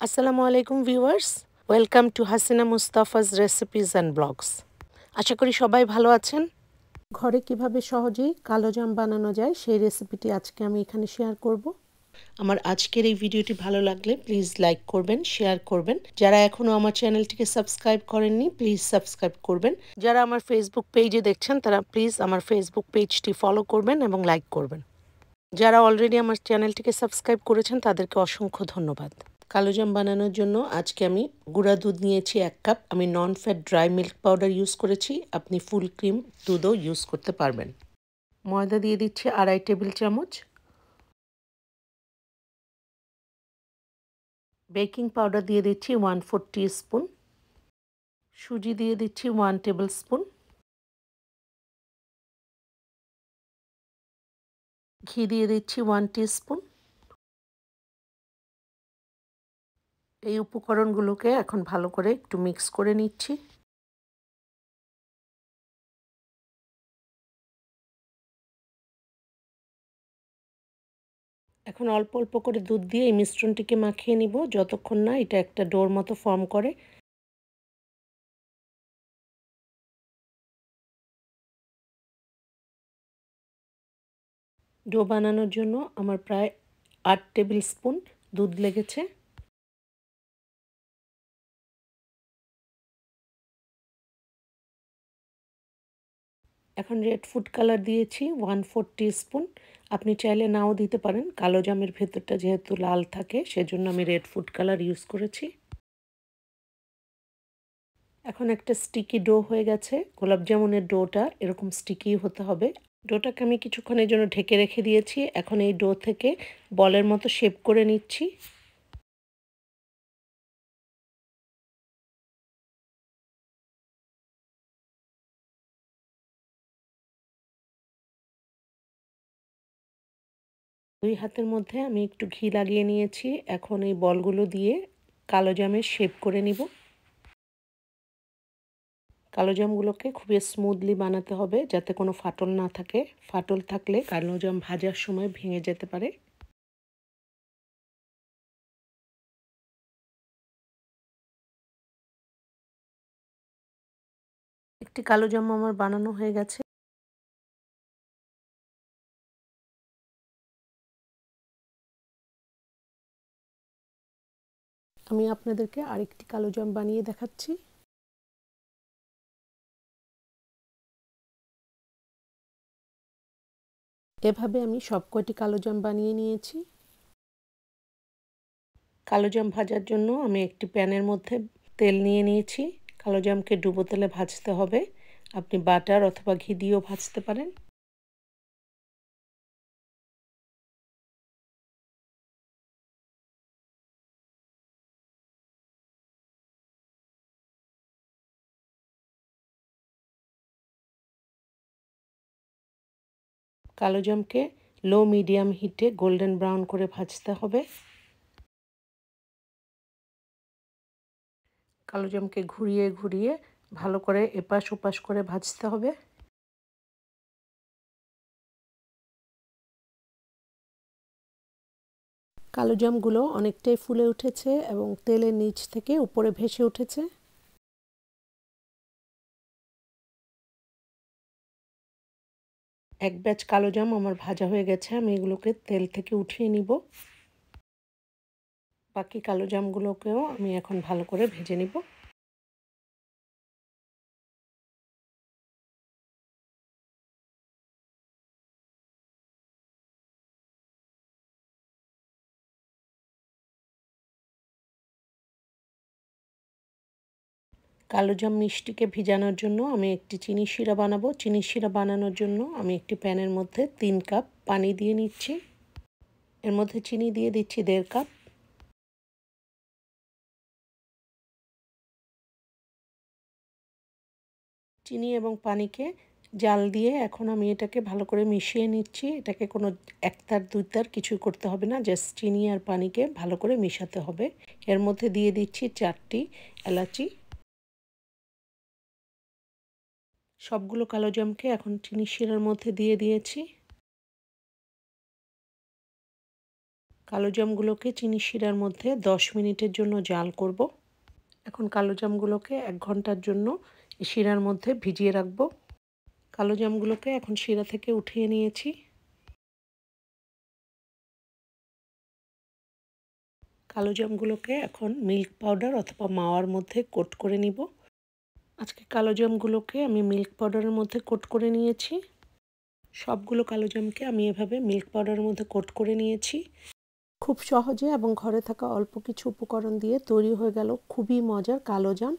আসসালামু আলাইকুম viewers, welcome to Hasina Mustafa's recipes and blogs. আশা করি সবাই ভালো আছেন। ঘরে কিভাবে সহজেই কালোজাম বানানো যায় সেই রেসিপিটি আজকে আমি এখানে শেয়ার করব। আমার আজকের এই ভিডিওটি ভালো লাগলে প্লিজ লাইক করবেন, শেয়ার করবেন। যারা এখনও আমার চ্যানেলটিকে সাবস্ক্রাইব করেননি প্লিজ সাবস্ক্রাইব করবেন। যারা আমার ফেসবুক পেজে দেখছেন তারা প্লিজ আমার ফেসবুক পেজটি ফলো করবেন এবং লাইক করবেন। যারা অলরেডি আমার চ্যানেলটিকে সাবস্ক্রাইব করেছেন তাদেরকে অসংখ্য ধন্যবাদ। কালোজাম বানানোর জন্য আজকে আমি গুঁড়া দুধ নিয়েছি 1 কাপ। আমি non fat dry milk powder use করেছি, আপনি ফুল ক্রিম দুধও ইউজ করতে পারবেন। ময়দা দিয়ে দিচ্ছি 2.5 টেবিল চামচ, বেকিং পাউডার দিয়ে দিচ্ছি 1/4 টিস্পুন, সুজি দিয়ে দিচ্ছি 1 টেবিল স্পুন, ঘি দিয়ে দিচ্ছি 1 টিস্পুন। এই উপকরণগুলোকে এখন ভালো করে একটু মিক্স করে নিচ্ছি। এখন অল্প অল্প করে দুধ দিয়ে এই মিশ্রণটিকে মাখিয়ে নিব যতক্ষণ না এটা একটা ডোর মতো ফর্ম করে। ডো বানানোর জন্য আমার প্রায় 8 টেবিল স্পুন দুধ লেগেছে। এখন রেড ফুড কালার দিয়েছি 1/4 টিস্পুন। আপনি চাইলে নাও দিতে পারেন, কালো জামের ভেতরটা যেহেতু লাল থাকে সেজন্য আমি রেড ফুড কালার ইউজ করেছি। এখন একটা স্টিকি ডো হয়ে গেছে। গোলাপ জামুনের ডোটা এরকম স্টিকি হতে হবে। ডোটাকে আমি কিছুক্ষণের জন্য ঢেকে রেখে দিয়েছি। এখন এই ডো থেকে বলের মতো শেপ করে নিচ্ছি। দুই হাতের মধ্যে আমি একটু ঘি লাগিয়ে নিয়েছি। এখন এই বলগুলো দিয়ে কালোজামের শেপ করে নিব। কালোজামগুলোকে খুবই স্মুথলি বানাতে হবে যাতে কোনো ফাটল না থাকে। ফাটল থাকলে কালোজাম ভাজার সময় ভেঙে যেতে পারে। একটি কালোজাম আমার বানানো হয়ে গেছে। আমি আপনাদেরকে আরেকটি কালোজাম বানিয়ে দেখাচ্ছি। এভাবে আমি সবকটি কালোজাম বানিয়ে নিয়েছি। কালোজাম ভাজার জন্য আমি একটি প্যানের মধ্যে তেল নিয়ে নিয়েছি। কালোজামকে ডুবো তেলে ভাজতে হবে। আপনি বাটার অথবা ঘি দিয়েও ভাজতে পারেন। কালোজামকে লো মিডিয়াম হিটে গোল্ডেন ব্রাউন করে ভাজতে হবে। কালোজামকে ঘুরিয়ে ঘুরিয়ে ভালো করে এপাশ ওপাশ করে ভাজতে হবে। কালোজামগুলো অনেকটাই ফুলে উঠেছে এবং তেলের নিচ থেকে উপরে ভেসে উঠেছে। এক ব্যাচ কালোজাম আমার ভাজা হয়ে গেছে। আমি এগুলোকে তেল থেকে উঠিয়ে নিব। বাকি কালোজামগুলোকেও আমি এখন ভালো করে ভেজে নিব। কালোজাম মিষ্টিকে ভিজানোর জন্য আমি একটি চিনি শিরা বানাবো। চিনি শিরা বানানোর জন্য আমি একটি প্যানের মধ্যে 3 কাপ পানি দিয়ে নিচ্ছি। এর মধ্যে চিনি দিয়ে দিচ্ছি 1.5 কাপ। চিনি এবং পানিকে জাল দিয়ে এখন আমি এটাকে ভালো করে মিশিয়ে নিচ্ছি। এটাকে কোনো একতার দুইতার কিছুই করতে হবে না, জাস্ট চিনি আর পানিকে ভালো করে মিশাতে হবে। এর মধ্যে দিয়ে দিচ্ছি 4টি এলাচি। সবগুলো কালোজামকে এখন চিনি শিরার মধ্যে দিয়ে দিয়েছি। কালোজামগুলোকে চিনি শিরার মধ্যে 10 মিনিটের জন্য জাল করব। এখন কালোজামগুলোকে 1 ঘন্টার জন্য শিরার মধ্যে ভিজিয়ে রাখব। কালোজামগুলোকে এখন শিরা থেকে উঠিয়ে নিয়েছি। কালোজামগুলোকে এখন মিল্ক পাউডার অথবা মাওয়ার মধ্যে কোট করে নিব। আজকে কালোজামগুলোকে আমি মিল্ক পাউডারের মধ্যে কোট করে নিয়েছি। সবগুলো কালোজামকে আমি এভাবে মিল্ক পাউডারের মধ্যে কোট করে নিয়েছি। খুব সহজে এবং ঘরে থাকা অল্প কিছু উপকরণ দিয়ে তৈরি হয়ে গেল খুবই মজার কালোজাম।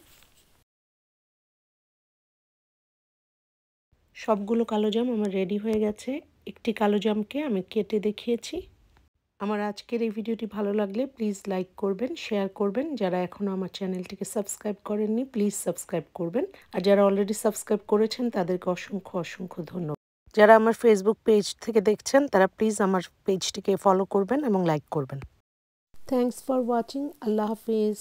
সবগুলো কালোজাম আমার রেডি হয়ে গেছে। একটি কালোজামকে আমি কেটে দেখিয়েছি। আমার আজকের এই ভিডিওটি ভালো লাগলে প্লিজ লাইক করবেন, শেয়ার করবেন। যারা এখনও আমার চ্যানেলটিকে সাবস্ক্রাইব করেননি প্লিজ সাবস্ক্রাইব করবেন। আর যারা অলরেডি সাবস্ক্রাইব করেছেন তাদেরকে অসংখ্য অসংখ্য ধন্যবাদ। যারা আমার ফেসবুক পেজ থেকে দেখছেন তারা প্লিজ আমার পেজটিকে ফলো করবেন এবং লাইক করবেন। Thanks for watching. Allah Hafiz.